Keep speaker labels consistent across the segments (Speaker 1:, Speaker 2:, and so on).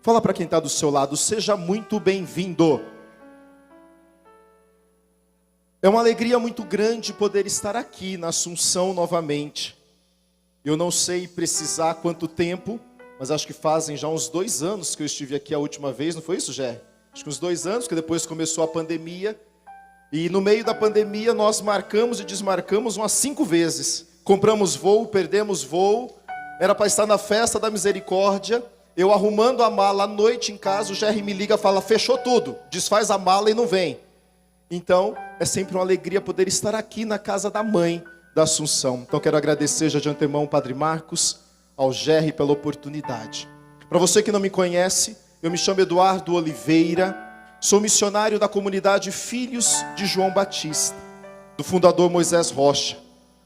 Speaker 1: Fala para quem está do seu lado, seja muito bem-vindo. É uma alegria muito grande poder estar aqui na Assunção novamente. Eu não sei precisar quanto tempo, mas acho que fazem já uns 2 anos que eu estive aqui a última vez, não foi isso, Gé? Acho que uns 2 anos, que depois começou a pandemia. E no meio da pandemia nós marcamos e desmarcamos umas 5 vezes. Compramos voo, perdemos voo. Era para estar na festa da misericórdia. Eu arrumando a mala à noite em casa, o Jerry me liga e fala, fechou tudo, desfaz a mala e não vem. Então, é sempre uma alegria poder estar aqui na casa da mãe da Assunção. Então, quero agradecer já de antemão ao Padre Marcos, ao Jerry pela oportunidade. Para você que não me conhece, eu me chamo Eduardo Oliveira, sou missionário da comunidade Filhos de João Batista, do fundador Moisés Rocha.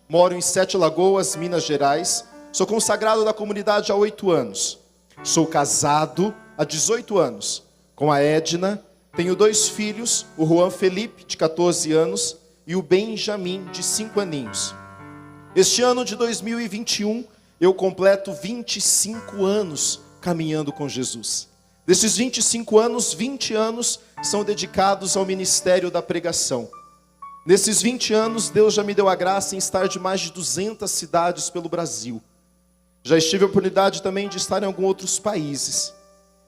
Speaker 1: Moro em 7 Lagoas, Minas Gerais, sou consagrado da comunidade há 8 anos. Sou casado há 18 anos com a Edna, tenho 2 filhos, o Juan Felipe, de 14 anos, e o Benjamin, de 5 aninhos. Este ano de 2021, eu completo 25 anos caminhando com Jesus. Desses 25 anos, 20 anos são dedicados ao ministério da pregação. Nesses 20 anos, Deus já me deu a graça em estar de mais de 200 cidades pelo Brasil. Já estive a oportunidade também de estar em alguns outros países.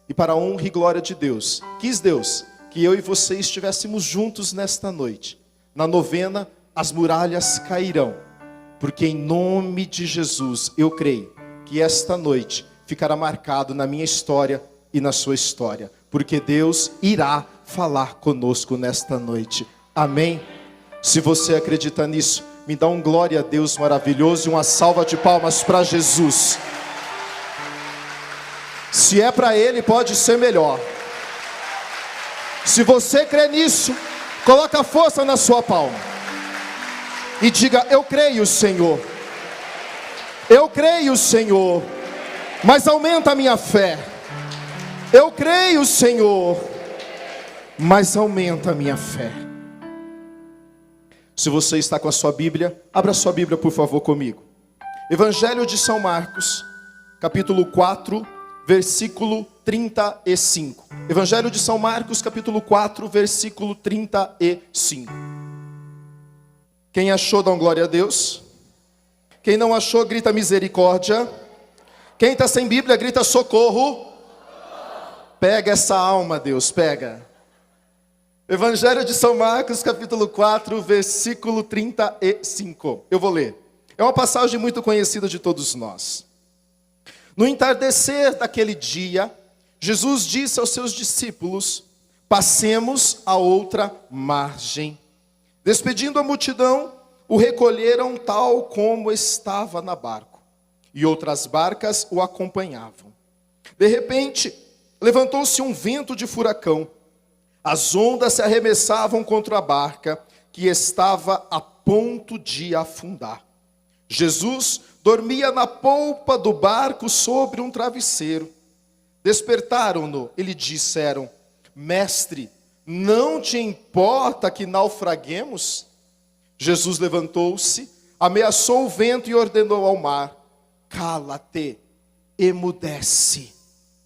Speaker 1: E para a honra e glória de Deus, quis Deus que eu e você estivéssemos juntos nesta noite. Na novena, as muralhas cairão. Porque em nome de Jesus, eu creio que esta noite ficará marcado na minha história e na sua história. Porque Deus irá falar conosco nesta noite. Amém? Se você acredita nisso, me dá um glória a Deus maravilhoso e uma salva de palmas para Jesus. Se é para Ele, pode ser melhor. Se você crê nisso, coloca força na sua palma e diga, eu creio, Senhor. Eu creio, Senhor, mas aumenta a minha fé. Eu creio, Senhor, mas aumenta a minha fé. Se você está com a sua Bíblia, abra a sua Bíblia por favor comigo. Evangelho de São Marcos, capítulo 4, versículo 35. Evangelho de São Marcos, capítulo 4, versículo 35. Quem achou, dá uma glória a Deus. Quem não achou, grita misericórdia. Quem está sem Bíblia, grita socorro. Pega essa alma, Deus, pega. Evangelho de São Marcos, capítulo 4, versículo 35. Eu vou ler. É uma passagem muito conhecida de todos nós. No entardecer daquele dia, Jesus disse aos seus discípulos, passemos a outra margem. Despedindo a multidão, o recolheram tal como estava na barca, e outras barcas o acompanhavam. De repente, levantou-se um vento de furacão. As ondas se arremessavam contra a barca, que estava a ponto de afundar. Jesus dormia na polpa do barco sobre um travesseiro. Despertaram-no e lhe disseram, mestre, não te importa que naufraguemos? Jesus levantou-se, ameaçou o vento e ordenou ao mar, cala-te, emudece.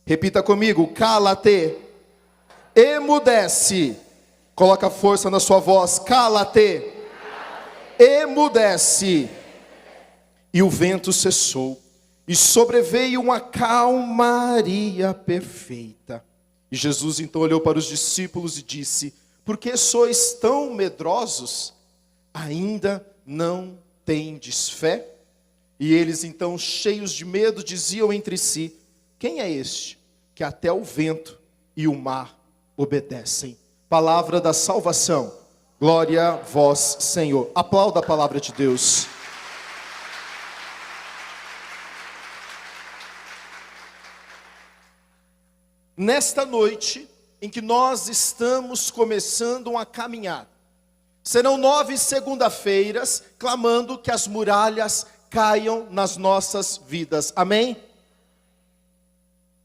Speaker 1: Repita comigo, cala-te, emudece. Coloca força na sua voz, cala-te, emudece. E o vento cessou, e sobreveio uma calmaria perfeita. E Jesus então olhou para os discípulos e disse, por que sois tão medrosos? Ainda não tendes fé? E eles então, cheios de medo, diziam entre si, quem é este que até o vento e o mar obedecem? Palavra da salvação. Glória a vós, Senhor. Aplauda a palavra de Deus. Nesta noite, em que nós estamos começando uma caminhada, serão 9 segunda-feiras, clamando que as muralhas caiam nas nossas vidas. Amém?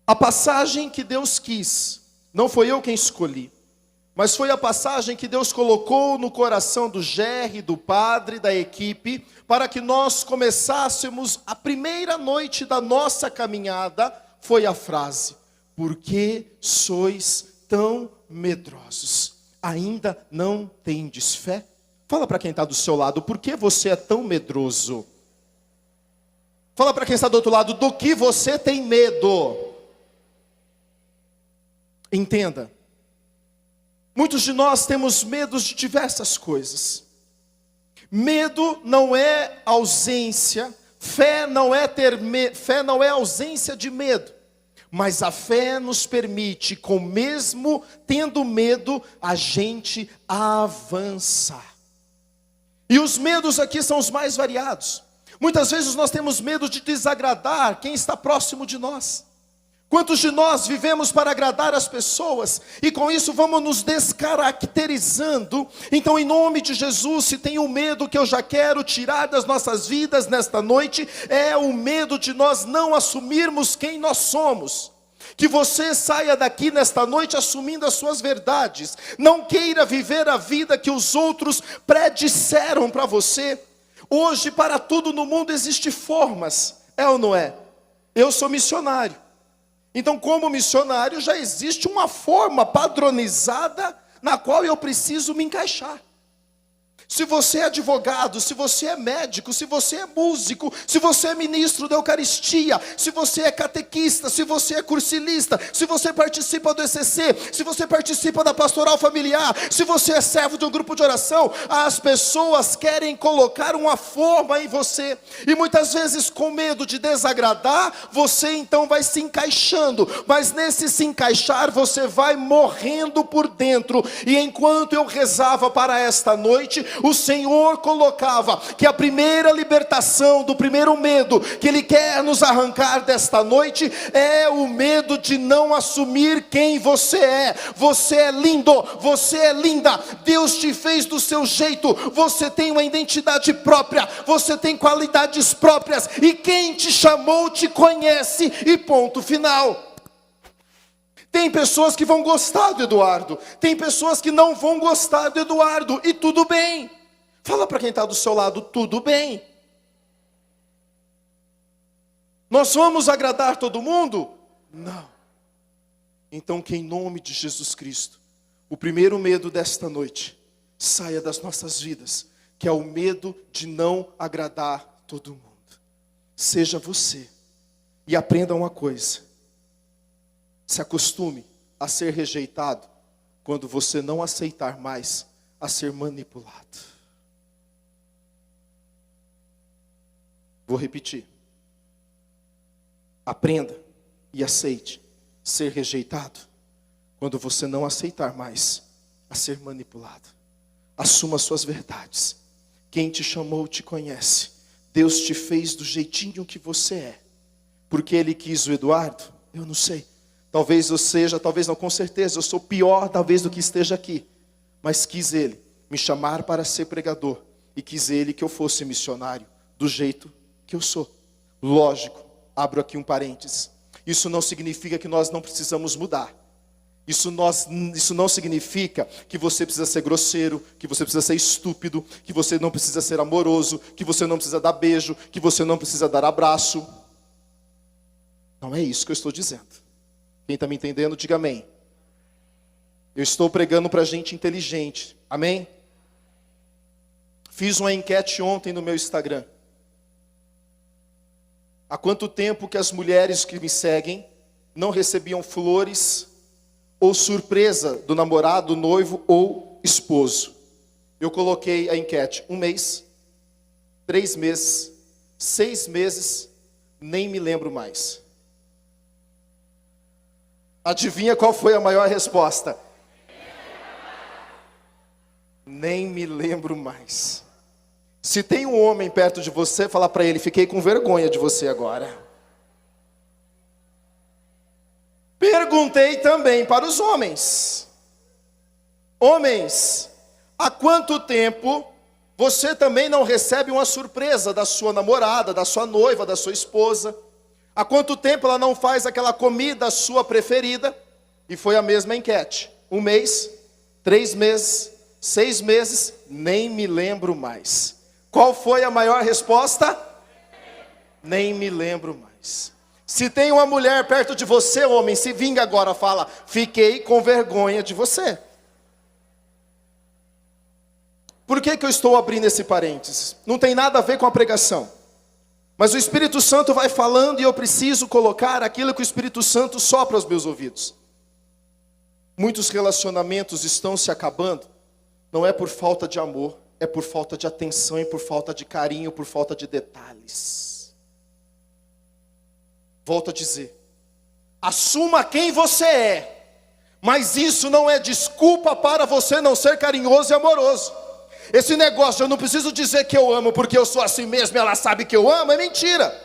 Speaker 1: A passagem que Deus quis, não foi eu quem escolhi, mas foi a passagem que Deus colocou no coração do Jerry, do padre, da equipe, para que nós começássemos a primeira noite da nossa caminhada, foi a frase, por que sois tão medrosos? Ainda não tendes fé? Fala para quem está do seu lado, por que você é tão medroso? Fala para quem está do outro lado, do que você tem medo? Entenda, muitos de nós temos medos de diversas coisas. Medo não é ausência, fé não é ausência de medo. Mas a fé nos permite, com mesmo tendo medo, a gente avançar. E os medos aqui são os mais variados. Muitas vezes nós temos medo de desagradar quem está próximo de nós. Quantos de nós vivemos para agradar as pessoas e com isso vamos nos descaracterizando? Então, em nome de Jesus, se tem um medo que eu já quero tirar das nossas vidas nesta noite, é o medo de nós não assumirmos quem nós somos. Que você saia daqui nesta noite assumindo as suas verdades. Não queira viver a vida que os outros predisseram para você. Hoje, para tudo no mundo existem formas, é ou não é? Eu sou missionário. Então, como missionário, já existe uma forma padronizada na qual eu preciso me encaixar. Se você é advogado, se você é médico, se você é músico, se você é ministro da Eucaristia, se você é catequista, se você é cursilista, se você participa do ECC, se você participa da pastoral familiar, se você é servo de um grupo de oração, as pessoas querem colocar uma forma em você. E muitas vezes com medo de desagradar, você então vai se encaixando. Mas nesse se encaixar, você vai morrendo por dentro. E enquanto eu rezava para esta noite, o Senhor colocava que a primeira libertação do primeiro medo que Ele quer nos arrancar desta noite é o medo de não assumir quem você é. Você é lindo, você é linda, Deus te fez do seu jeito, você tem uma identidade própria, você tem qualidades próprias, e quem te chamou te conhece, e ponto final. Tem pessoas que vão gostar do Eduardo, tem pessoas que não vão gostar do Eduardo, e tudo bem. Fala para quem está do seu lado, tudo bem. Nós vamos agradar todo mundo? Não. Então que em nome de Jesus Cristo, o primeiro medo desta noite saia das nossas vidas, que é o medo de não agradar todo mundo. Seja você, e aprenda uma coisa: se acostume a ser rejeitado quando você não aceitar mais a ser manipulado. Vou repetir. Aprenda e aceite ser rejeitado quando você não aceitar mais a ser manipulado. Assuma suas verdades. Quem te chamou te conhece. Deus te fez do jeitinho que você é. Porque Ele quis o Eduardo? Eu não sei. Talvez eu seja, talvez não, com certeza, eu sou pior talvez do que esteja aqui. Mas quis Ele me chamar para ser pregador. E quis Ele que eu fosse missionário do jeito que eu sou. Lógico, abro aqui um parênteses. Isso não significa que nós não precisamos mudar. Isso não significa que você precisa ser grosseiro, que você precisa ser estúpido, que você não precisa ser amoroso, que você não precisa dar beijo, que você não precisa dar abraço. Não é isso que eu estou dizendo. Quem está me entendendo, diga amém. Eu estou pregando para gente inteligente. Amém? Fiz uma enquete ontem no meu Instagram. Há quanto tempo que as mulheres que me seguem não recebiam flores ou surpresa do namorado, noivo ou esposo? Eu coloquei a enquete: 1 mês, 3 meses, 6 meses, nem me lembro mais. Adivinha qual foi a maior resposta? Nem me lembro mais. Se tem um homem perto de você, fala para ele: fiquei com vergonha de você agora. Perguntei também para os homens. Homens, há quanto tempo você também não recebe uma surpresa da sua namorada, da sua noiva, da sua esposa? Há quanto tempo ela não faz aquela comida sua preferida? E foi a mesma enquete. 1 mês, 3 meses, 6 meses, nem me lembro mais. Qual foi a maior resposta? Nem me lembro mais. Se tem uma mulher perto de você, homem, se vinga agora, fala: fiquei com vergonha de você. Por que eu estou abrindo esse parênteses? Não tem nada a ver com a pregação. Mas o Espírito Santo vai falando e eu preciso colocar aquilo que o Espírito Santo sopra aos meus ouvidos. Muitos relacionamentos estão se acabando, não é por falta de amor, é por falta de atenção e por falta de carinho, por falta de detalhes. Volto a dizer, assuma quem você é, mas isso não é desculpa para você não ser carinhoso e amoroso. Esse negócio, eu não preciso dizer que eu amo porque eu sou assim mesmo e ela sabe que eu amo, é mentira.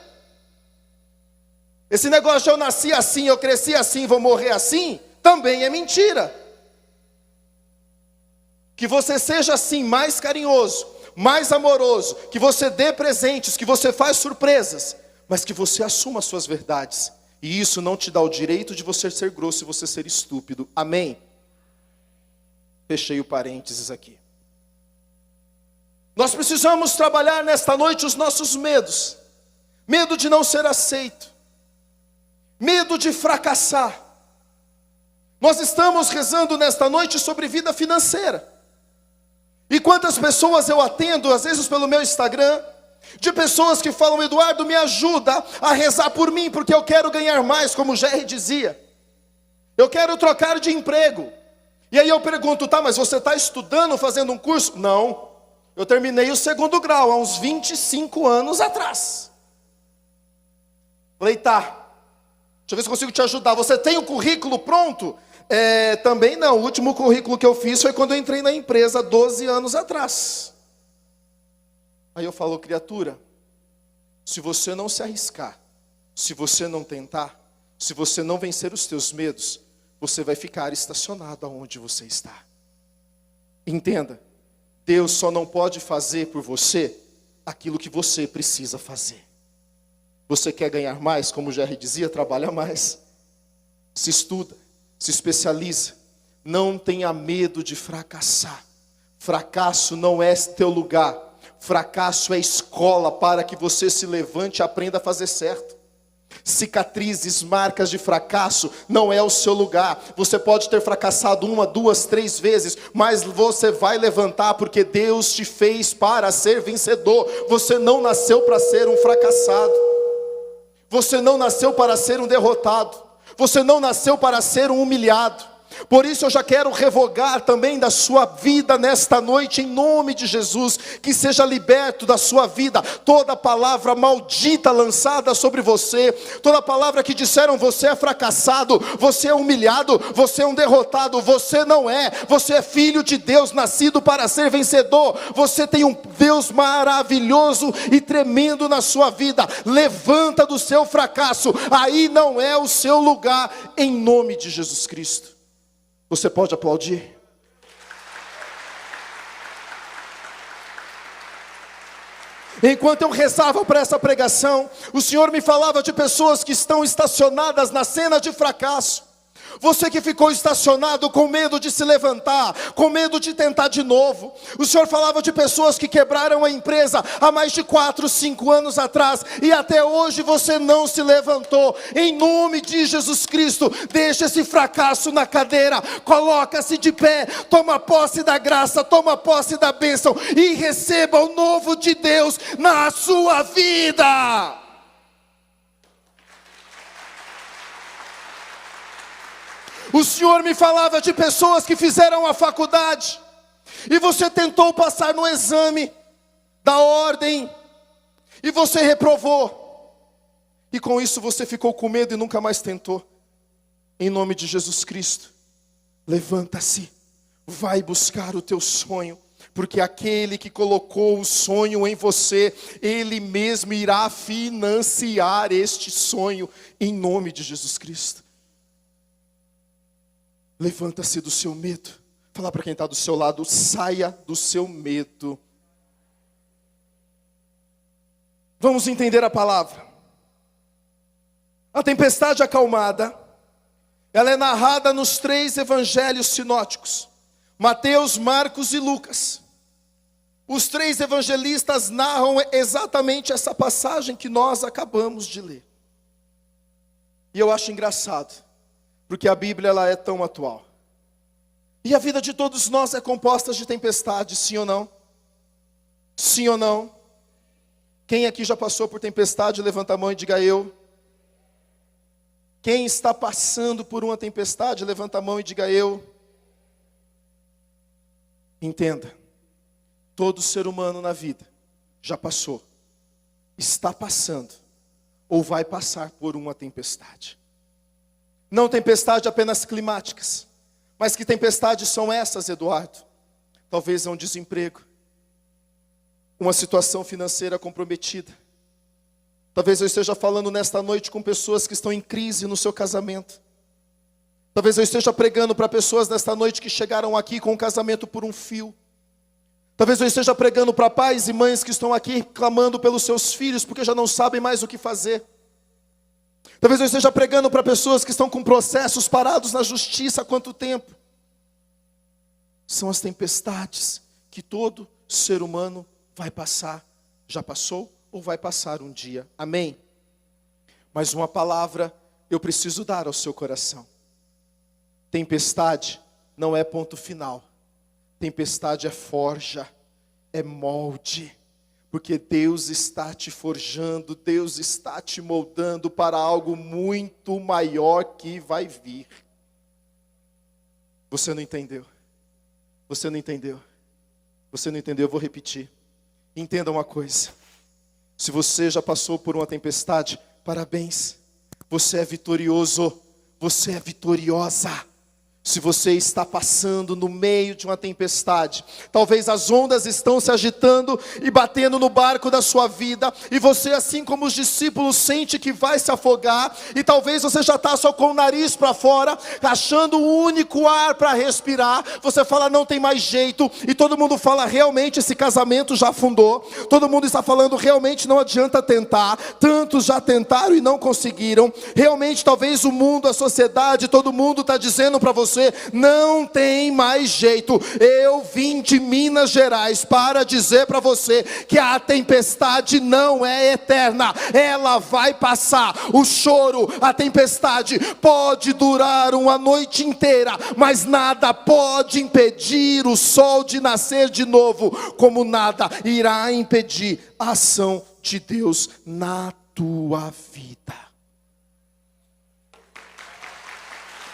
Speaker 1: Esse negócio de eu nasci assim, eu cresci assim, vou morrer assim, também é mentira. Que você seja assim, mais carinhoso, mais amoroso, que você dê presentes, que você faz surpresas, mas que você assuma as suas verdades. E isso não te dá o direito de você ser grosso e você ser estúpido. Amém? Fechei o parênteses aqui. Nós precisamos trabalhar nesta noite os nossos medos. Medo de não ser aceito. Medo de fracassar. Nós estamos rezando nesta noite sobre vida financeira. E quantas pessoas eu atendo, às vezes pelo meu Instagram, de pessoas que falam: Eduardo, me ajuda a rezar por mim, porque eu quero ganhar mais, como o Jerry dizia. Eu quero trocar de emprego. E aí eu pergunto: tá, mas você está estudando, fazendo um curso? Não. Eu terminei o 2º grau, há uns 25 anos atrás. Falei: tá, deixa eu ver se consigo te ajudar. Você tem o currículo pronto? Também não, o último currículo que eu fiz foi quando eu entrei na empresa, 12 anos atrás. Aí eu falo: criatura, se você não se arriscar, se você não tentar, se você não vencer os teus medos, você vai ficar estacionado aonde você está. Entenda. Deus só não pode fazer por você aquilo que você precisa fazer. Você quer ganhar mais, como o Jerry dizia, trabalha mais. Se estuda, se especializa. Não tenha medo de fracassar. Fracasso não é teu lugar. Fracasso é escola para que você se levante e aprenda a fazer certo. Cicatrizes, marcas de fracasso não é o seu lugar. Você pode ter fracassado 1, 2, 3 vezes, mas você vai levantar porque Deus te fez para ser vencedor. Você não nasceu para ser um fracassado. Você não nasceu para ser um derrotado. Você não nasceu para ser um humilhado. Por isso eu já quero revogar também da sua vida nesta noite, em nome de Jesus, que seja liberto da sua vida toda palavra maldita lançada sobre você, toda palavra que disseram: você é fracassado, você é humilhado, você é um derrotado. Você não é, você é filho de Deus, nascido para ser vencedor. Você tem um Deus maravilhoso e tremendo na sua vida. Levanta do seu fracasso, aí não é o seu lugar, em nome de Jesus Cristo. Você pode aplaudir? Enquanto eu rezava para essa pregação, o Senhor me falava de pessoas que estão estacionadas na cena de fracasso. Você que ficou estacionado com medo de se levantar, com medo de tentar de novo. O Senhor falava de pessoas que quebraram a empresa há mais de 4, 5 anos atrás, e até hoje você não se levantou. Em nome de Jesus Cristo, deixa esse fracasso na cadeira, coloca-se de pé, toma posse da graça, toma posse da bênção e receba o novo de Deus na sua vida. O Senhor me falava de pessoas que fizeram a faculdade, e você tentou passar no exame da ordem, e você reprovou, e com isso você ficou com medo e nunca mais tentou. Em nome de Jesus Cristo, levanta-se, vai buscar o teu sonho, porque aquele que colocou o sonho em você, Ele mesmo irá financiar este sonho, em nome de Jesus Cristo. Levanta-se do seu medo. Fala para quem está do seu lado: saia do seu medo. Vamos entender a palavra. A tempestade acalmada, ela é narrada nos 3 evangelhos sinóticos: Mateus, Marcos e Lucas. Os 3 evangelistas narram exatamente essa passagem que nós acabamos de ler. E eu acho engraçado, porque a Bíblia ela é tão atual. E a vida de todos nós é composta de tempestades, sim ou não? Sim ou não? Quem aqui já passou por tempestade, levanta a mão e diga eu. Quem está passando por uma tempestade, levanta a mão e diga eu. Entenda, todo ser humano na vida já passou, está passando, ou vai passar por uma tempestade. Não tempestade apenas climáticas, mas que tempestades são essas, Eduardo? Talvez é um desemprego, uma situação financeira comprometida. Talvez eu esteja falando nesta noite com pessoas que estão em crise no seu casamento. Talvez eu esteja pregando para pessoas nesta noite que chegaram aqui com o casamento por um fio. Talvez eu esteja pregando para pais e mães que estão aqui clamando pelos seus filhos porque já não sabem mais o que fazer. Talvez eu esteja pregando para pessoas que estão com processos parados na justiça há quanto tempo. São as tempestades que todo ser humano vai passar. Já passou ou vai passar um dia. Amém? Mas uma palavra eu preciso dar ao seu coração. Tempestade não é ponto final. Tempestade é forja, é molde. Porque Deus está te forjando, Deus está te moldando para algo muito maior que vai vir. Você não entendeu? Você não entendeu? Você não entendeu? Eu vou repetir. Entenda uma coisa. Se você já passou por uma tempestade, parabéns. Você é vitorioso. Você é vitoriosa. Se você está passando no meio de uma tempestade, talvez as ondas estão se agitando e batendo no barco da sua vida, e você, assim como os discípulos, sente que vai se afogar, e talvez você já está só com o nariz para fora, achando o único ar para respirar. Você fala, não tem mais jeito, e todo mundo fala, realmente esse casamento já afundou. Todo mundo está falando, realmente não adianta tentar. Tantos já tentaram e não conseguiram. Realmente talvez o mundo, a sociedade, todo mundo está dizendo para você, não tem mais jeito. Eu vim de Minas Gerais para dizer para você que a tempestade não é eterna, ela vai passar. O choro, a tempestade pode durar uma noite inteira, mas nada pode impedir o sol de nascer de novo, como nada irá impedir a ação de Deus na tua vida.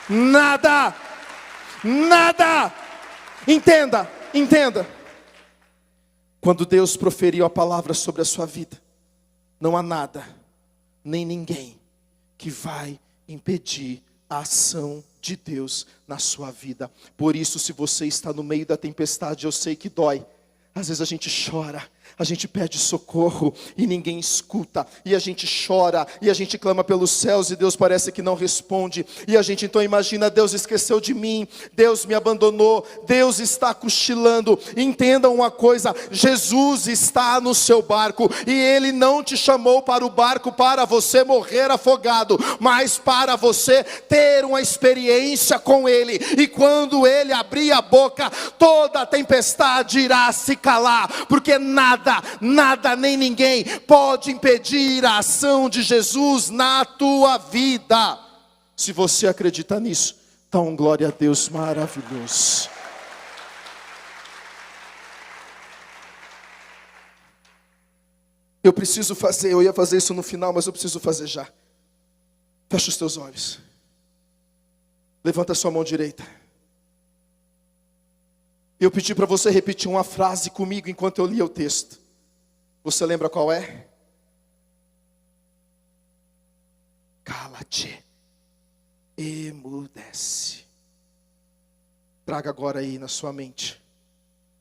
Speaker 1: Nada. Nada. Entenda, entenda. Quando Deus proferiu a palavra sobre a sua vida, não há nada, nem ninguém que vai impedir a ação de Deus na sua vida. Por isso, se você está no meio da tempestade, eu sei que dói. Às vezes a gente chora, a gente pede socorro e ninguém escuta, e a gente chora, e a gente clama pelos céus e Deus parece que não responde, e a gente então imagina, Deus esqueceu de mim, Deus me abandonou, Deus está cochilando. Entenda uma coisa, Jesus está no seu barco, e Ele não te chamou para o barco para você morrer afogado, mas para você ter uma experiência com Ele, e quando Ele abrir a boca, toda a tempestade irá se calar, porque nada nem ninguém pode impedir a ação de Jesus na tua vida. Se você acredita nisso, dá um glória a Deus maravilhoso. Eu ia fazer isso no final, mas eu preciso fazer já. Fecha os teus olhos. Levanta a sua mão direita. Eu pedi para você repetir uma frase comigo enquanto eu lia o texto. Você lembra qual é? Cala-te, emudece. Traga agora aí na sua mente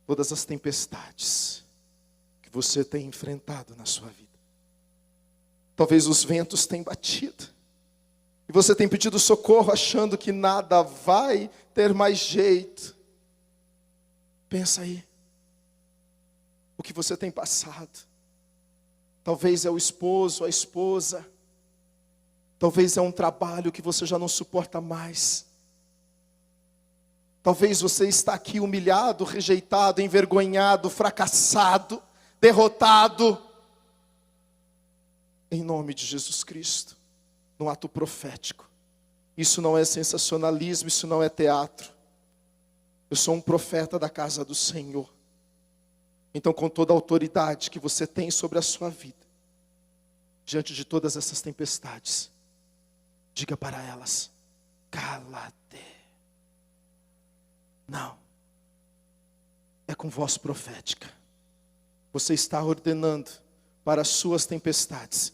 Speaker 1: todas as tempestades que você tem enfrentado na sua vida. Talvez os ventos tenham batido, e você tem pedido socorro achando que nada vai ter mais jeito. Pensa aí, o que você tem passado. Talvez é o esposo, a esposa. Talvez é um trabalho que você já não suporta mais. Talvez você está aqui humilhado, rejeitado, envergonhado, fracassado, derrotado. Em nome de Jesus Cristo, num ato profético. Isso não é sensacionalismo, isso não é teatro. Eu sou um profeta da casa do Senhor. Então, com toda a autoridade que você tem sobre a sua vida, diante de todas essas tempestades, diga para elas: cala-te. Não. É com voz profética. Você está ordenando para as suas tempestades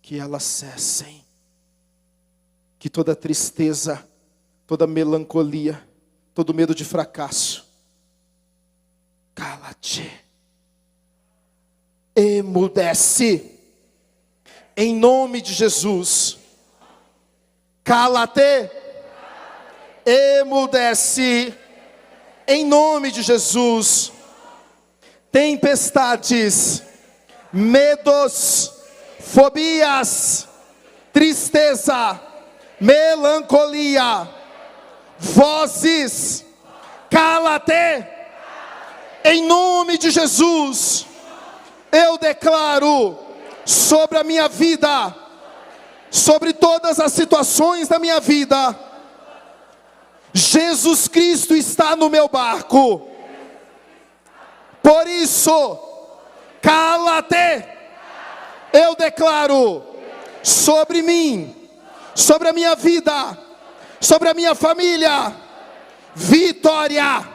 Speaker 1: que elas cessem. Que toda tristeza, toda melancolia, todo medo de fracasso, cala-te, emudece, em nome de Jesus. Cala-te, emudece, em nome de Jesus. Tempestades, medos, fobias, tristeza, melancolia, vozes, cala-te, em nome de Jesus. Eu declaro sobre a minha vida, sobre todas as situações da minha vida, Jesus Cristo está no meu barco. Por isso, cala-te. Eu declaro sobre mim, sobre a minha vida, sobre a minha família, vitória,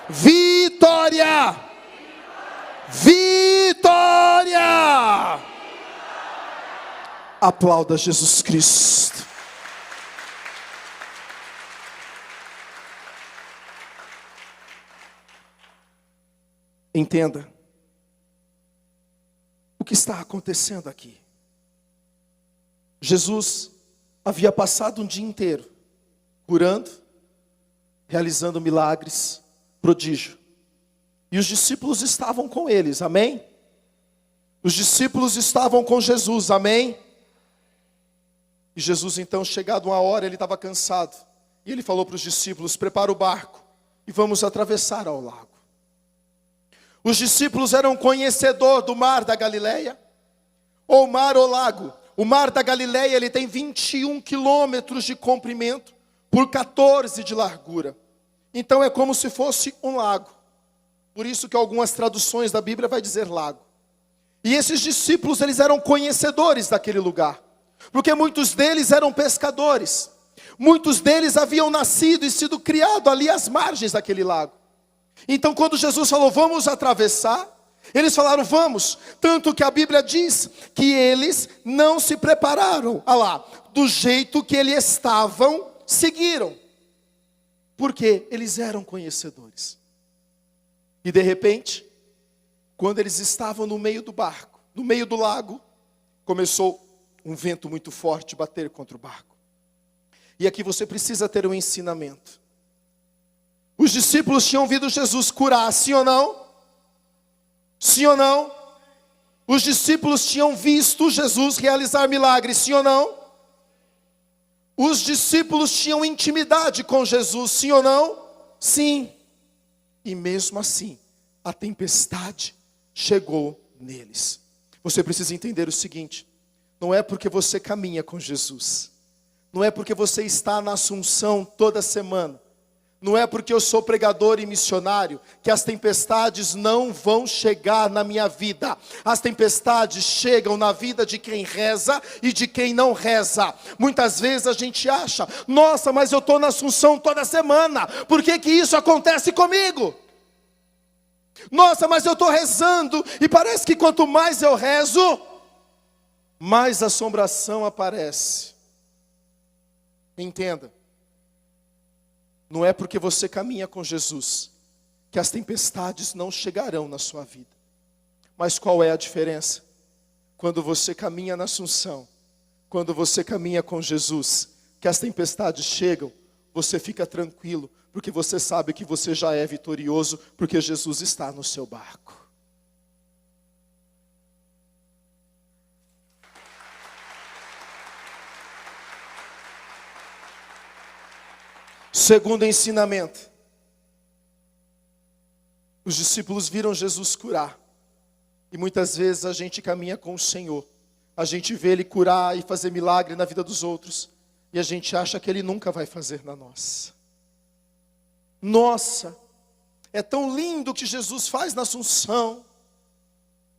Speaker 1: vitória, vitória. Aplauda Jesus Cristo. Entenda o que está acontecendo aqui. Jesus havia passado um dia inteiro curando, realizando milagres, prodígio. E os discípulos estavam com eles, amém? Os discípulos estavam com Jesus, amém? E Jesus então, chegado uma hora, ele estava cansado. E ele falou para os discípulos: prepara o barco e vamos atravessar ao lago. Os discípulos eram conhecedores do mar da Galileia, ou mar ou lago. O mar da Galileia, ele tem 21 quilômetros de comprimento por 14 de largura. Então é como se fosse um lago. Por isso que algumas traduções da Bíblia vai dizer lago. E esses discípulos, eles eram conhecedores daquele lugar, porque muitos deles eram pescadores. Muitos deles haviam nascido e sido criados ali às margens daquele lago. Então quando Jesus falou: vamos atravessar, eles falaram: vamos. Tanto que a Bíblia diz que eles não se prepararam, do jeito que eles estavam, seguiram. Porque eles eram conhecedores. E de repente, quando eles estavam no meio do barco, no meio do lago, começou um vento muito forte bater contra o barco. E aqui você precisa ter um ensinamento. Os discípulos tinham ouvido Jesus curar, sim ou não? Sim ou não? Os discípulos tinham visto Jesus realizar milagres, sim ou não? Os discípulos tinham intimidade com Jesus, sim ou não? Sim. E mesmo assim, a tempestade chegou neles. Você precisa entender o seguinte: não é porque você caminha com Jesus, não é porque você está na Assunção toda semana, não é porque eu sou pregador e missionário que as tempestades não vão chegar na minha vida. As tempestades chegam na vida de quem reza e de quem não reza. Muitas vezes a gente acha: nossa, mas eu estou na Assunção toda semana, por que que isso acontece comigo? Nossa, mas eu estou rezando e parece que quanto mais eu rezo, mais assombração aparece. Entenda. Não é porque você caminha com Jesus que as tempestades não chegarão na sua vida. Mas qual é a diferença? Quando você caminha na Assunção, quando você caminha com Jesus, que as tempestades chegam, você fica tranquilo, porque você sabe que você já é vitorioso, porque Jesus está no seu barco. Segundo ensinamento, os discípulos viram Jesus curar. E muitas vezes a gente caminha com o Senhor, a gente vê Ele curar e fazer milagre na vida dos outros, e a gente acha que Ele nunca vai fazer na nossa. Nossa, é tão lindo o que Jesus faz na Assunção.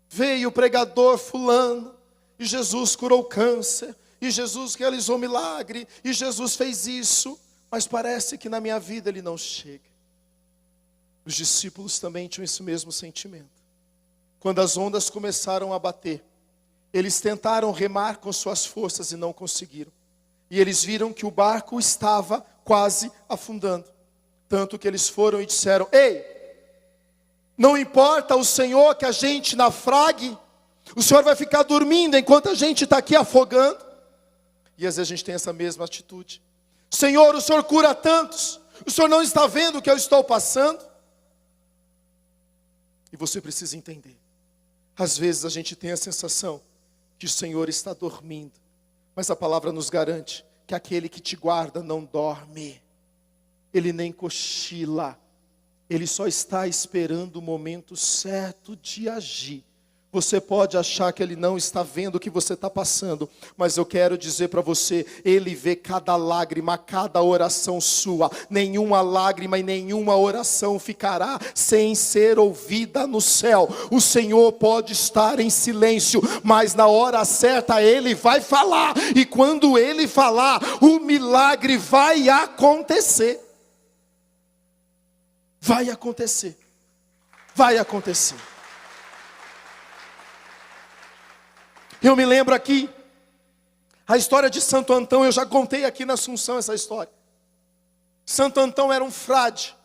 Speaker 1: Veio o pregador fulano, e Jesus curou o câncer, e Jesus realizou milagre, e Jesus fez isso, mas parece que na minha vida Ele não chega. Os discípulos também tinham esse mesmo sentimento. Quando as ondas começaram a bater, eles tentaram remar com suas forças e não conseguiram. E eles viram que o barco estava quase afundando. Tanto que eles foram e disseram: ei, não importa o Senhor que a gente naufrague, o Senhor vai ficar dormindo enquanto a gente está aqui afogando. E às vezes a gente tem essa mesma atitude. Senhor, o Senhor cura tantos, o Senhor não está vendo o que eu estou passando? E você precisa entender. Às vezes a gente tem a sensação que o Senhor está dormindo, mas a palavra nos garante que aquele que te guarda não dorme, Ele nem cochila, Ele só está esperando o momento certo de agir. Você pode achar que Ele não está vendo o que você está passando, mas eu quero dizer para você, Ele vê cada lágrima, cada oração sua. Nenhuma lágrima e nenhuma oração ficará sem ser ouvida no céu. O Senhor pode estar em silêncio, mas na hora certa Ele vai falar. E quando Ele falar, o milagre vai acontecer. Vai acontecer. Vai acontecer. Eu me lembro aqui, a história de Santo Antão, eu já contei aqui na Assunção essa história. Santo Antão era um frade.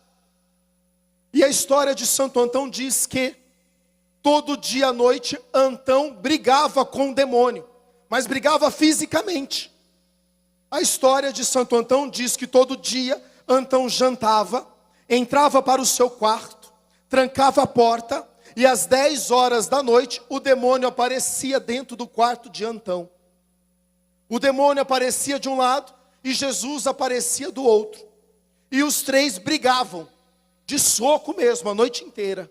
Speaker 1: E a história de Santo Antão diz que todo dia à noite Antão brigava com o demônio, mas brigava fisicamente. A história de Santo Antão diz que todo dia Antão jantava, entrava para o seu quarto, trancava a porta, e às 10 horas da noite, o demônio aparecia dentro do quarto de Antão. O demônio aparecia de um lado e Jesus aparecia do outro. E os três brigavam, de soco mesmo, a noite inteira.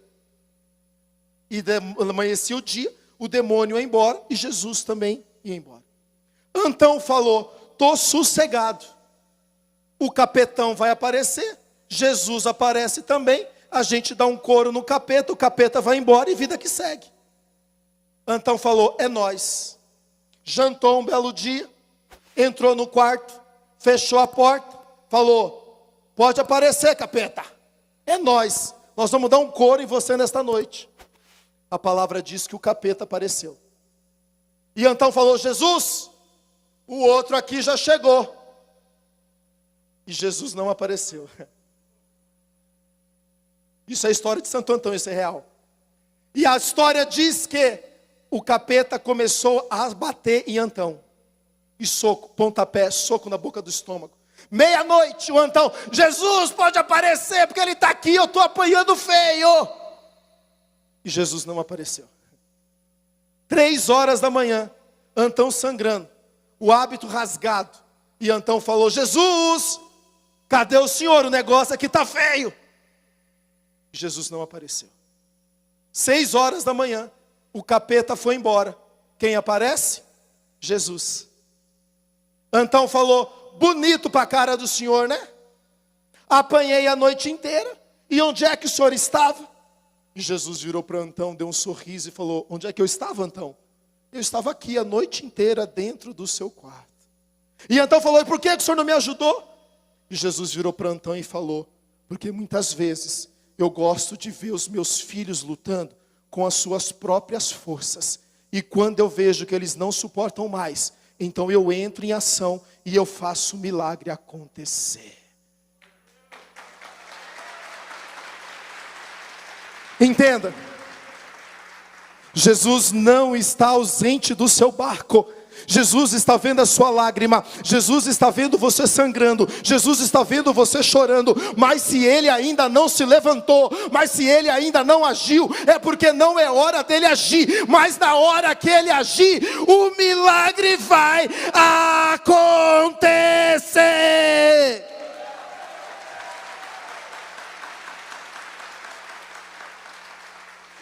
Speaker 1: E amanhecia o dia, o demônio ia embora e Jesus também ia embora. Antão falou: estou sossegado. O capetão vai aparecer, Jesus aparece também. A gente dá um couro no capeta, o capeta vai embora e vida que segue. Antão falou: é nós. Jantou um belo dia, entrou no quarto, fechou a porta, falou: pode aparecer, capeta, é nós vamos dar um couro em você nesta noite. A palavra diz que o capeta apareceu. E Antão falou: Jesus, o outro aqui já chegou. E Jesus não apareceu. Isso é a história de Santo Antão, isso é real. E a história diz que o capeta começou a bater em Antão. E soco, pontapé, soco na boca do estômago. Meia-noite, o Antão: Jesus, pode aparecer, porque ele está aqui, eu estou apanhando feio. E Jesus não apareceu. 3 horas da manhã, Antão sangrando, o hábito rasgado. E Antão falou: Jesus, cadê o senhor? O negócio aqui está feio. Jesus não apareceu. 6 horas da manhã, o capeta foi embora. Quem aparece? Jesus. Antão falou: bonito para a cara do senhor, né? Apanhei a noite inteira. E onde é que o senhor estava? E Jesus virou para Antão, deu um sorriso e falou: onde é que eu estava, Antão? Eu estava aqui a noite inteira dentro do seu quarto. E Antão falou: e por que o senhor não me ajudou? E Jesus virou para Antão e falou: porque muitas vezes eu gosto de ver os meus filhos lutando com as suas próprias forças. E quando eu vejo que eles não suportam mais, então eu entro em ação e eu faço o milagre acontecer. Entenda. Jesus não está ausente do seu barco. Jesus está vendo a sua lágrima, Jesus está vendo você sangrando, Jesus está vendo você chorando, mas se Ele ainda não se levantou, mas se Ele ainda não agiu, é porque não é hora dele agir, mas na hora que Ele agir, o milagre vai acontecer.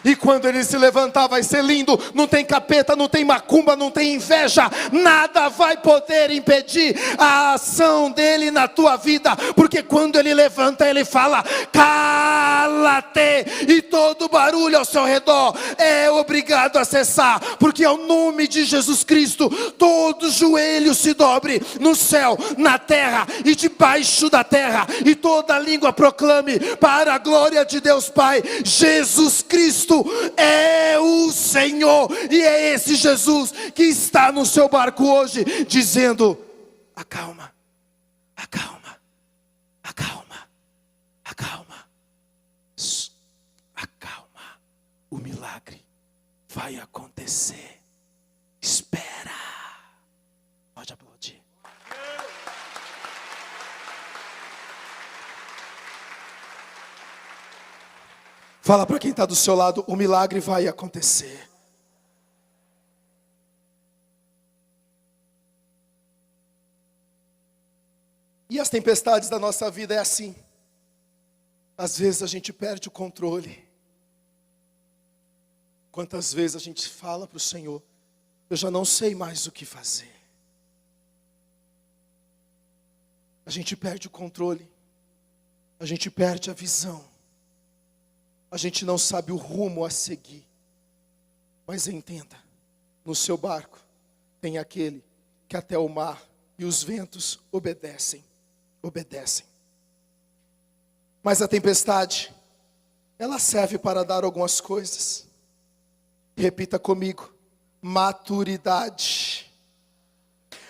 Speaker 1: E quando ele se levantar vai ser lindo. Não tem capeta, não tem macumba, não tem inveja. Nada vai poder impedir a ação dele na tua vida. Porque quando ele levanta, ele fala: cala-te. E todo barulho ao seu redor é obrigado a cessar. Porque ao nome de Jesus Cristo, todo joelho se dobre no céu, na terra e debaixo da terra. E toda língua proclame para a glória de Deus Pai: Jesus Cristo é o Senhor. E é esse Jesus que está no seu barco hoje, dizendo: acalma, acalma, acalma, acalma, acalma, o milagre vai acontecer, espera. Pode aplaudir. Fala para quem está do seu lado: o milagre vai acontecer. E as tempestades da nossa vida é assim. Às vezes a gente perde o controle. Quantas vezes a gente fala para o Senhor: eu já não sei mais o que fazer. A gente perde o controle. A gente perde a visão. A gente não sabe o rumo a seguir. Mas entenda, no seu barco tem aquele que até o mar e os ventos obedecem. Mas a tempestade, ela serve para dar algumas coisas. Repita comigo: maturidade.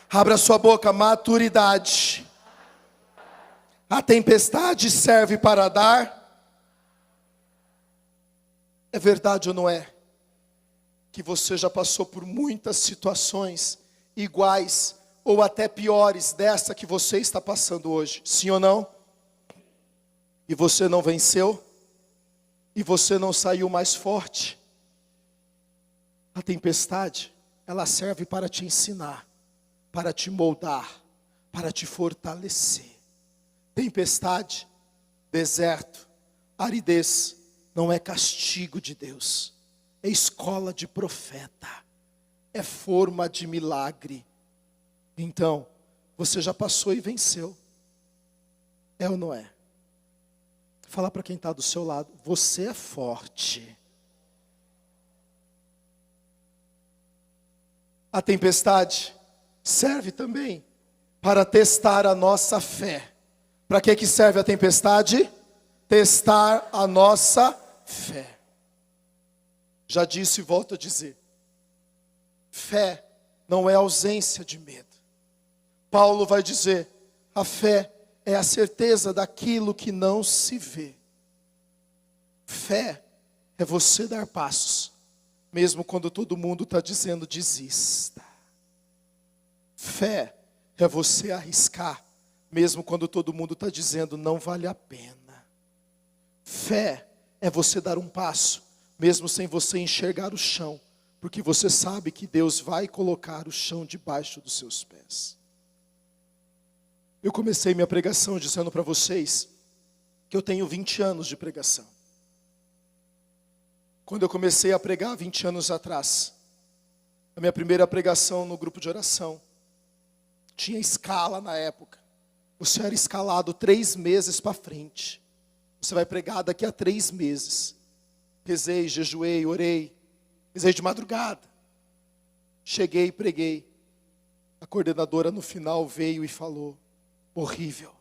Speaker 1: Abra sua boca: maturidade. A tempestade serve para dar. É verdade ou não é? Que você já passou por muitas situações iguais ou até piores dessa que você está passando hoje. Sim ou não? E você não venceu? E você não saiu mais forte? A tempestade, ela serve para te ensinar, para te moldar, para te fortalecer. Tempestade, deserto, aridez, não é castigo de Deus, é escola de profeta, é forma de milagre. Então, você já passou e venceu. É ou não é? Fala para quem está do seu lado: você é forte. A tempestade serve também para testar a nossa fé. Para que serve a tempestade? Testar a nossa fé. Já disse e volto a dizer: fé não é ausência de medo. Paulo vai dizer: a fé é a certeza daquilo que não se vê. Fé é você dar passos, mesmo quando todo mundo está dizendo desista. Fé é você arriscar, mesmo quando todo mundo está dizendo não vale a pena. Fé é você dar um passo, mesmo sem você enxergar o chão, porque você sabe que Deus vai colocar o chão debaixo dos seus pés. Eu comecei minha pregação dizendo para vocês que eu tenho 20 anos de pregação. Quando eu comecei a pregar 20 anos atrás, a minha primeira pregação no grupo de oração, tinha escala na época. Você era escalado 3 meses para frente. Você vai pregar daqui a 3 meses. Rezei, jejuei, orei. Rezei de madrugada. Cheguei e preguei. A coordenadora no final veio e falou: horrível.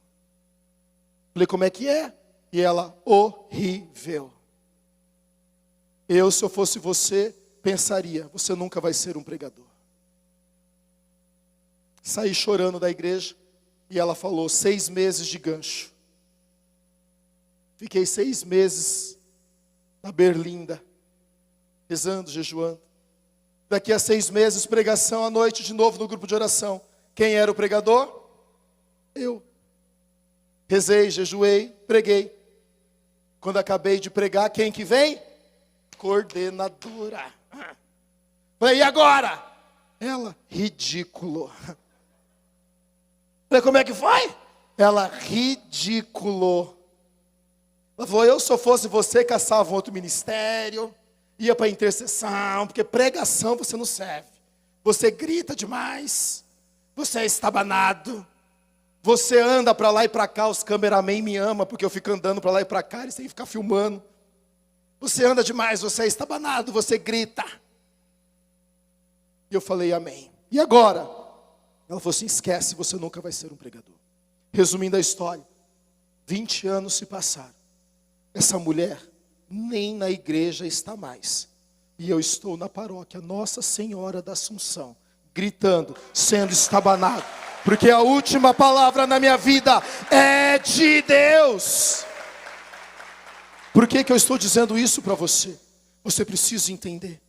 Speaker 1: Falei: como é que é? E ela: horrível. Eu, se eu fosse você, pensaria: você nunca vai ser um pregador. Saí chorando da igreja. E ela falou: 6 meses de gancho. Fiquei 6 meses na berlinda, rezando, jejuando. Daqui a 6 meses, pregação à noite de novo no grupo de oração. Quem era o pregador? Eu. Rezei, jejuei, preguei. Quando acabei de pregar, quem que vem? Coordenadora. Falei: e agora? Ela: ridículo. Falei: como é que foi? Ela: ridículo. Ela falou: eu, se eu fosse você, caçava um outro ministério, ia para intercessão, porque pregação você não serve. Você grita demais, você é estabanado, você anda para lá e para cá, os cameramen me amam, porque eu fico andando para lá e para cá, eles têm que ficar filmando. Você anda demais, você é estabanado, você grita. E eu falei, amém. E agora? Ela falou assim, esquece, você nunca vai ser um pregador. Resumindo a história, 20 anos se passaram. Essa mulher nem na igreja está mais. E eu estou na paróquia Nossa Senhora da Assunção, gritando, sendo estabanado. Porque a última palavra na minha vida é de Deus. Por que eu estou dizendo isso para você? Você precisa entender.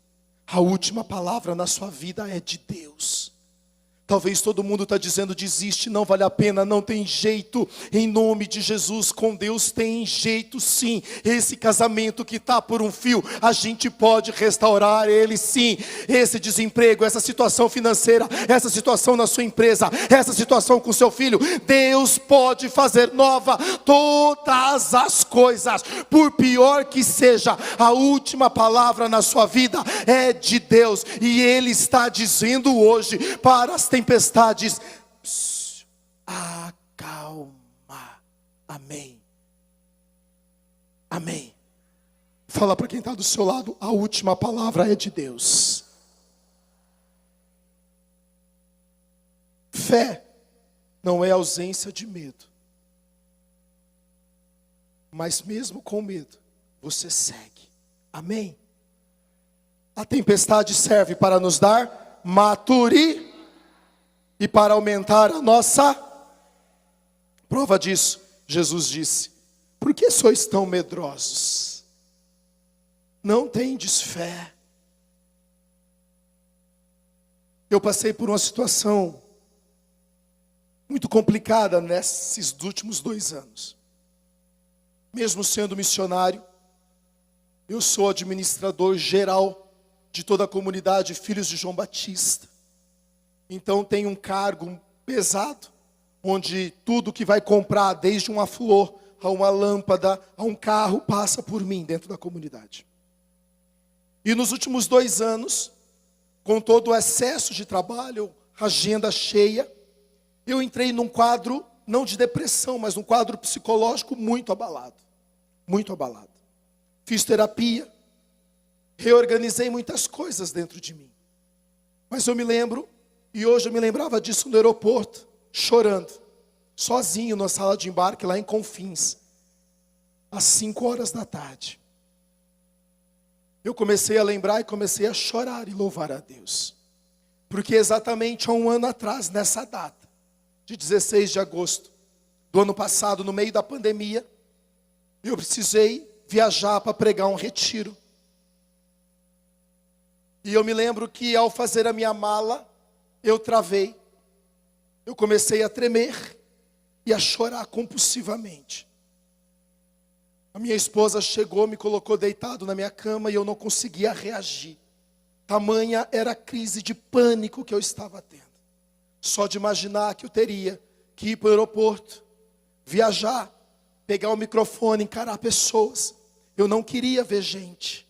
Speaker 1: A última palavra na sua vida é de Deus. Talvez todo mundo está dizendo, desiste, não vale a pena, não tem jeito. Em nome de Jesus, com Deus tem jeito sim. Esse casamento que está por um fio, a gente pode restaurar ele sim. Esse desemprego, essa situação financeira, essa situação na sua empresa, essa situação com seu filho, Deus pode fazer nova todas as coisas. Por pior que seja, a última palavra na sua vida é de Deus. E Ele está dizendo hoje para as tempestades, acalma. Amém. Amém. Fala para quem está do seu lado, a última palavra é de Deus. Fé não é ausência de medo. Mas mesmo com medo, você segue. Amém. A tempestade serve para nos dar maturidade. E para aumentar a nossa prova disso, Jesus disse, por que sois tão medrosos? Não tendes fé. Eu passei por uma situação muito complicada nesses últimos 2 anos. Mesmo sendo missionário, eu sou administrador geral de toda a comunidade Filhos de João Batista. Então tem um cargo pesado, onde tudo que vai comprar, desde uma flor, a uma lâmpada, a um carro, passa por mim dentro da comunidade. E nos últimos 2 anos, com todo o excesso de trabalho, agenda cheia, eu entrei num quadro, não de depressão, mas num quadro psicológico muito abalado. Muito abalado. Fiz terapia, reorganizei muitas coisas dentro de mim. Mas eu me lembro, e hoje eu me lembrava disso no aeroporto, chorando, sozinho na sala de embarque lá em Confins, às 5 horas da tarde. Eu comecei a lembrar e comecei a chorar e louvar a Deus. Porque exatamente há 1 ano atrás, nessa data, de 16 de agosto do ano passado, no meio da pandemia, eu precisei viajar para pregar um retiro. E eu me lembro que ao fazer a minha mala, eu travei, eu comecei a tremer e a chorar compulsivamente. A minha esposa chegou, me colocou deitado na minha cama e eu não conseguia reagir. Tamanha era a crise de pânico que eu estava tendo. Só de imaginar que eu teria que ir para o aeroporto, viajar, pegar o microfone, encarar pessoas. Eu não queria ver gente.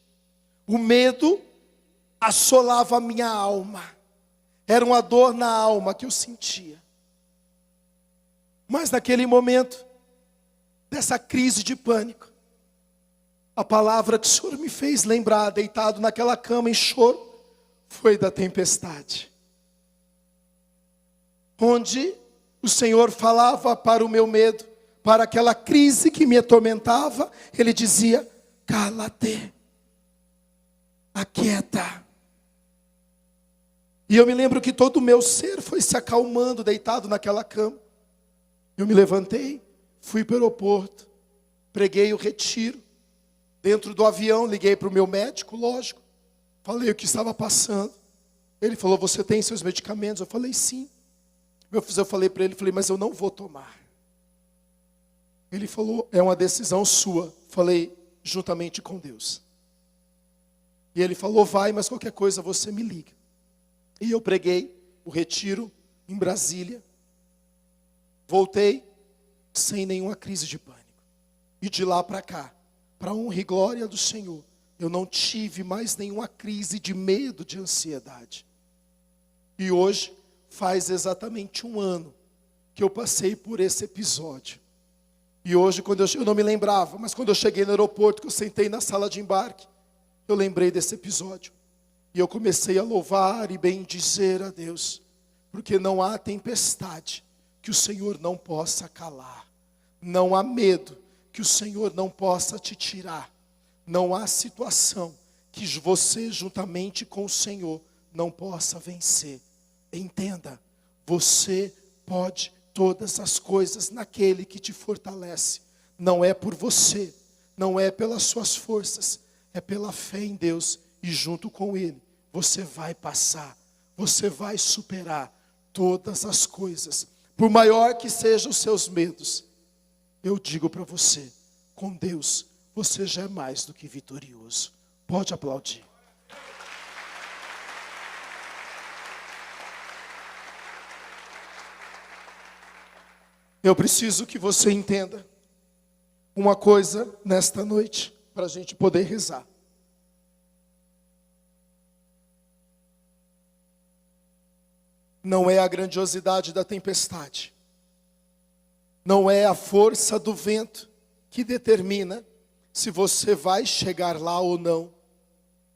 Speaker 1: O medo assolava a minha alma. Era uma dor na alma que eu sentia. Mas naquele momento, dessa crise de pânico, a palavra que o Senhor me fez lembrar, deitado naquela cama em choro, foi da tempestade. Onde o Senhor falava para o meu medo, para aquela crise que me atormentava, Ele dizia, cala-te, aquieta. E eu me lembro que todo o meu ser foi se acalmando, deitado naquela cama. Eu me levantei, fui para o aeroporto, preguei o retiro. Dentro do avião, liguei para o meu médico, lógico. Falei o que estava passando. Ele falou, você tem seus medicamentos? Eu falei, sim. Eu falei para ele, mas eu não vou tomar. Ele falou, é uma decisão sua. Falei, juntamente com Deus. E ele falou, vai, mas qualquer coisa você me liga. E eu preguei o retiro em Brasília. Voltei sem nenhuma crise de pânico. E de lá para cá, para a honra e glória do Senhor, eu não tive mais nenhuma crise de medo, de ansiedade. E hoje faz exatamente 1 ano que eu passei por esse episódio. E hoje, quando eu não me lembrava, mas quando eu cheguei no aeroporto, que eu sentei na sala de embarque, eu lembrei desse episódio. E eu comecei a louvar e bendizer a Deus, porque não há tempestade que o Senhor não possa calar. Não há medo que o Senhor não possa te tirar. Não há situação que você, juntamente com o Senhor, não possa vencer. Entenda, você pode todas as coisas naquele que te fortalece. Não é por você, não é pelas suas forças, é pela fé em Deus. E junto com Ele, você vai passar, você vai superar todas as coisas. Por maior que sejam os seus medos, eu digo para você, com Deus, você já é mais do que vitorioso. Pode aplaudir. Eu preciso que você entenda uma coisa nesta noite, para a gente poder rezar. Não é a grandiosidade da tempestade, não é a força do vento que determina se você vai chegar lá ou não,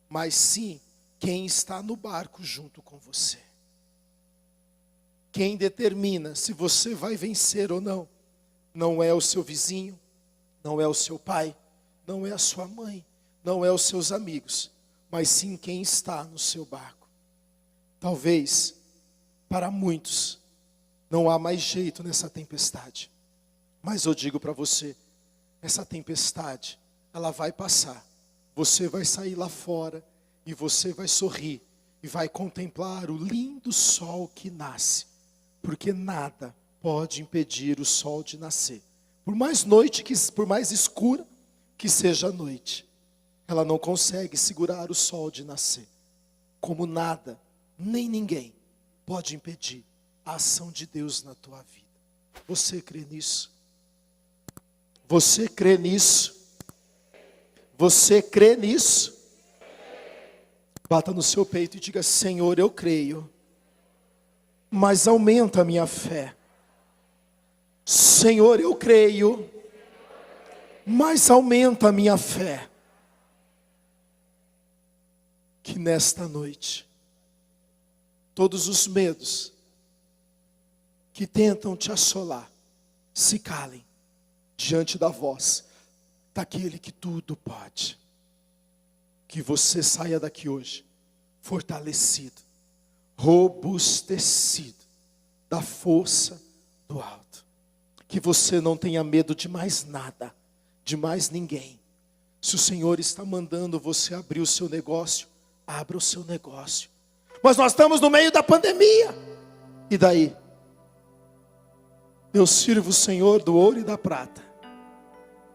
Speaker 1: mas sim quem está no barco junto com você. Quem determina se você vai vencer ou não, não é o seu vizinho, não é o seu pai, não é a sua mãe, não é os seus amigos, mas sim quem está no seu barco. Talvez, para muitos, não há mais jeito nessa tempestade. Mas eu digo para você, essa tempestade, ela vai passar. Você vai sair lá fora e você vai sorrir e vai contemplar o lindo sol que nasce. Porque nada pode impedir o sol de nascer. Por mais escura que seja a noite, ela não consegue segurar o sol de nascer. Como nada, nem ninguém pode impedir a ação de Deus na tua vida. Você crê nisso? Você crê nisso? Você crê nisso? Bata no seu peito e diga: Senhor, eu creio, mas aumenta a minha fé. Senhor, eu creio, mas aumenta a minha fé. Que nesta noite, todos os medos que tentam te assolar, se calem diante da voz daquele que tudo pode. Que você saia daqui hoje fortalecido, robustecido da força do alto. Que você não tenha medo de mais nada, de mais ninguém. Se o Senhor está mandando você abrir o seu negócio, abra o seu negócio. Mas nós estamos no meio da pandemia. E daí? Eu sirvo o Senhor do ouro e da prata,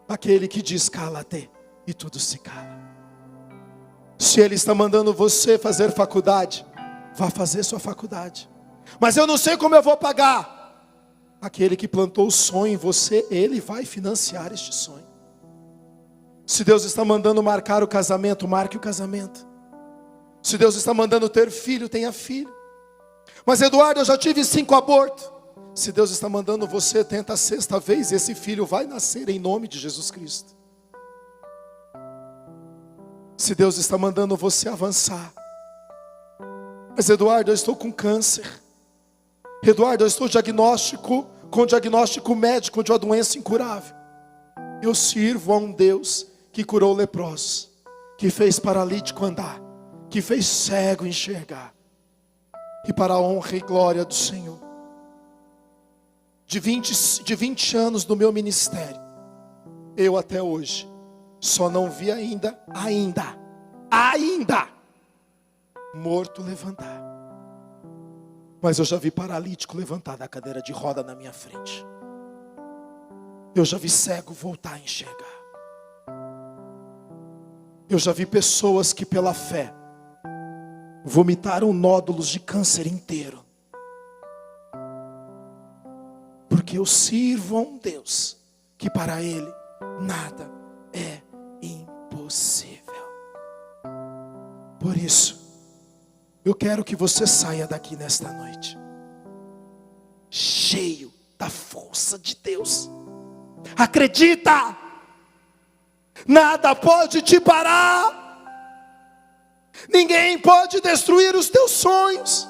Speaker 1: aquele que diz cala-te, e tudo se cala. Se Ele está mandando você fazer faculdade, vá fazer sua faculdade. Mas eu não sei como eu vou pagar. Aquele que plantou o sonho em você, Ele vai financiar este sonho. Se Deus está mandando marcar o casamento, marque o casamento. Se Deus está mandando ter filho, tenha filho. Mas Eduardo, eu já tive 5 abortos. Se Deus está mandando você, tenta a 6ª vez, esse filho vai nascer em nome de Jesus Cristo. Se Deus está mandando você avançar. Mas Eduardo, eu estou com câncer. Eduardo, eu estou com diagnóstico médico de uma doença incurável. Eu sirvo a um Deus que curou leprosos, que fez paralítico andar, que fez cego enxergar. E para a honra e glória do Senhor, de 20 anos do meu ministério, eu até hoje só não vi ainda morto levantar. Mas eu já vi paralítico levantar da cadeira de roda na minha frente. Eu já vi cego voltar a enxergar. Eu já vi pessoas que pela fé vomitaram nódulos de câncer inteiro. Porque eu sirvo a um Deus que para Ele nada é impossível. Por isso, eu quero que você saia daqui nesta noite cheio da força de Deus. Acredita! Nada pode te parar. Ninguém pode destruir os teus sonhos.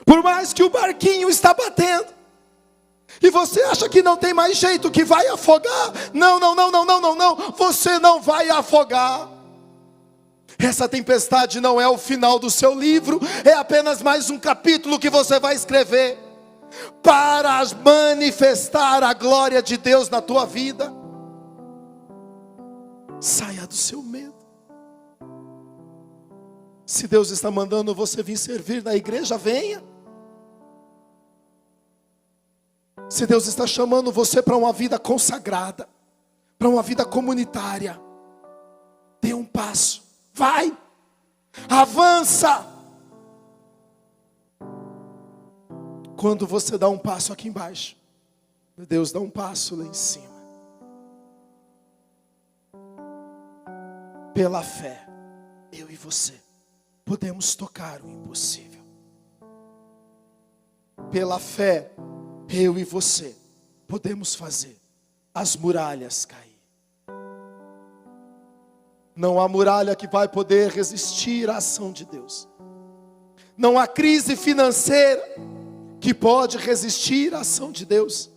Speaker 1: Por mais que o barquinho está batendo e você acha que não tem mais jeito, que vai afogar. Não, você não vai afogar. Essa tempestade não é o final do seu livro, é apenas mais um capítulo que você vai escrever para manifestar a glória de Deus na tua vida. Saia do seu medo. Se Deus está mandando você vir servir na igreja, venha. Se Deus está chamando você para uma vida consagrada, para uma vida comunitária, dê um passo, vai, avança. Quando você dá um passo aqui embaixo, Deus dá um passo lá em cima. Pela fé, eu e você podemos tocar o impossível. Pela fé, eu e você podemos fazer as muralhas cair. Não há muralha que vai poder resistir à ação de Deus. Não há crise financeira que pode resistir à ação de Deus.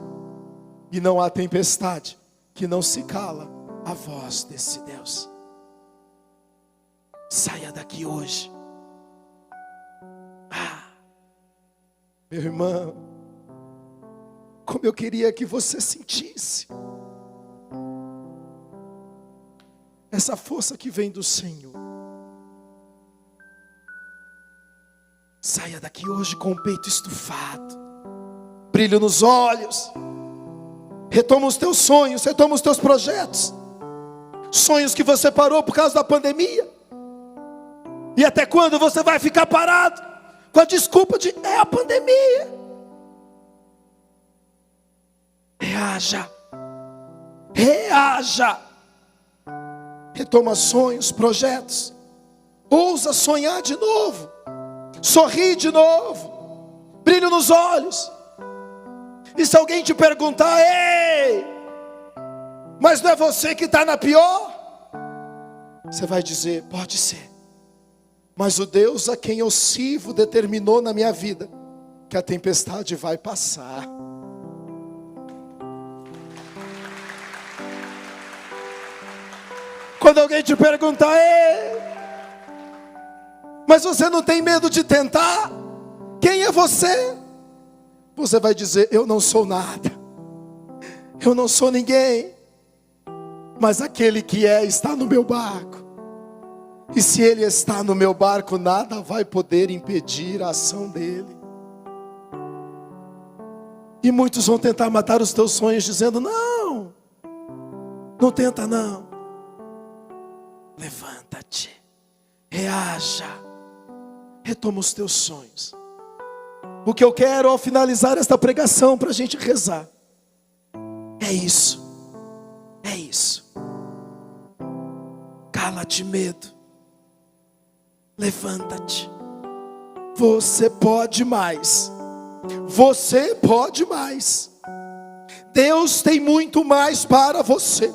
Speaker 1: E não há tempestade que não se cala a voz desse Deus. Saia daqui hoje. Meu irmão, como eu queria que você sentisse essa força que vem do Senhor. Saia daqui hoje com o peito estufado, brilho nos olhos. Retoma os teus sonhos, retoma os teus projetos. Sonhos que você parou por causa da pandemia. E até quando você vai ficar parado com a desculpa de é a pandemia? Reaja. Reaja. Retoma sonhos, projetos. Ousa sonhar de novo. Sorri de novo. Brilho nos olhos. E se alguém te perguntar: ei, mas não é você que está na pior? Você vai dizer: pode ser, mas o Deus a quem eu sirvo determinou na minha vida que a tempestade vai passar. Quando alguém te perguntar: ei, mas você não tem medo de tentar? Quem é você? Você vai dizer: eu não sou nada, eu não sou ninguém, mas aquele que está no meu barco. E se ele está no meu barco, nada vai poder impedir a ação dele. E muitos vão tentar matar os teus sonhos dizendo: não, não tenta não. Levanta-te, reaja, retoma os teus sonhos. O que eu quero ao finalizar esta pregação para a gente rezar é isso. É isso. Cala-te, medo. Levanta-te. Você pode mais. Você pode mais. Deus tem muito mais para você.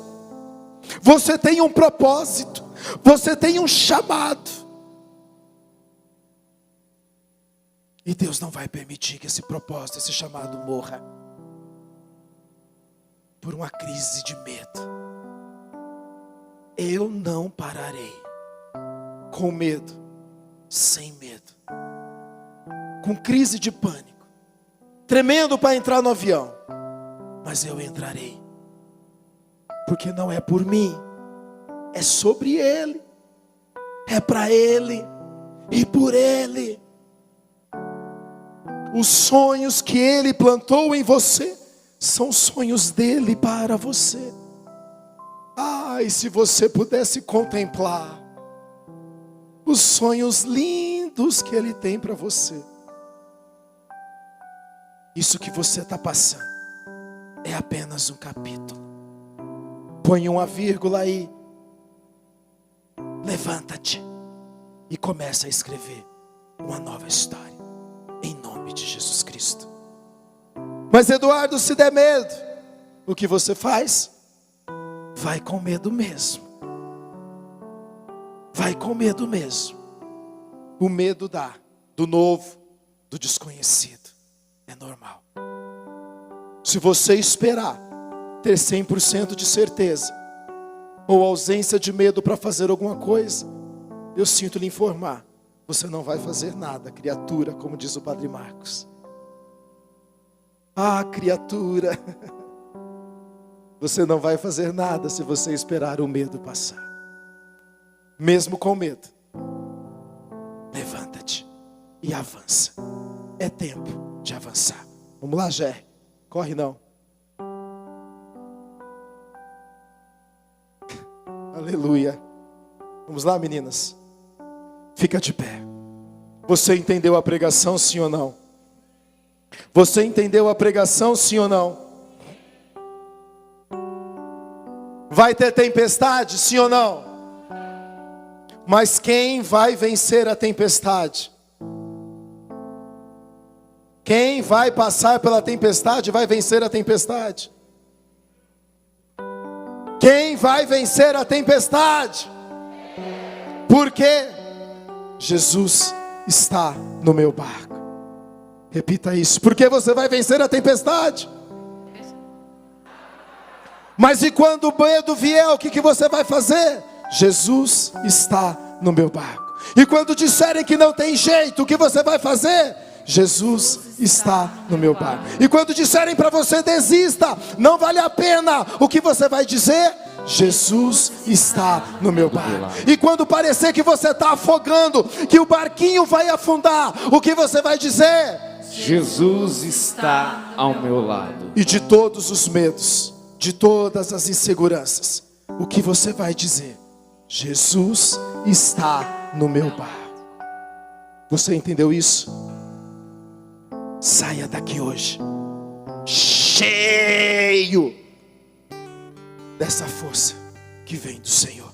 Speaker 1: Você tem um propósito. Você tem um chamado. E Deus não vai permitir que esse propósito, esse chamado morra por uma crise de medo. Eu não pararei com medo, sem medo, com crise de pânico, tremendo para entrar no avião, mas eu entrarei, porque não é por mim, é sobre Ele, é para Ele e por Ele. Os sonhos que Ele plantou em você são sonhos dele para você. E se você pudesse contemplar os sonhos lindos que Ele tem para você. Isso que você está passando é apenas um capítulo. Põe uma vírgula aí levanta-te e começa a escrever uma nova história, em nome de Jesus Cristo. Mas Eduardo, se der medo, o que você faz? Vai com medo mesmo. Vai com medo mesmo. O medo dá do novo, do desconhecido. É normal. Se você esperar ter 100% de certeza, ou ausência de medo para fazer alguma coisa, eu sinto lhe informar, você não vai fazer nada, criatura, como diz o Padre Marcos. Ah, criatura, você não vai fazer nada se você esperar o medo passar. Mesmo com medo, levanta-te e avança. É tempo de avançar. Vamos lá, Gé, corre não. Aleluia. Vamos lá, meninas. Fica de pé. Você entendeu a pregação, sim ou não? Você entendeu a pregação, sim ou não? Vai ter tempestade, sim ou não? Mas quem vai vencer a tempestade? Quem vai passar pela tempestade vai vencer a tempestade. Quem vai vencer a tempestade? Porque Jesus está no meu barco. Repita isso. Porque você vai vencer a tempestade. Mas e quando o medo vier, o que você vai fazer? Jesus está no meu barco. E quando disserem que não tem jeito, o que você vai fazer? Jesus está no meu barco. E quando disserem para você desista, não vale a pena, o que você vai dizer? Jesus está no meu barco. E quando parecer que você está afogando, que o barquinho vai afundar, o que você vai dizer?
Speaker 2: Jesus está ao meu lado.
Speaker 1: E de todos os medos, de todas as inseguranças, o que você vai dizer? Jesus está no meu barco. Você entendeu isso? Saia daqui hoje cheio dessa força que vem do Senhor.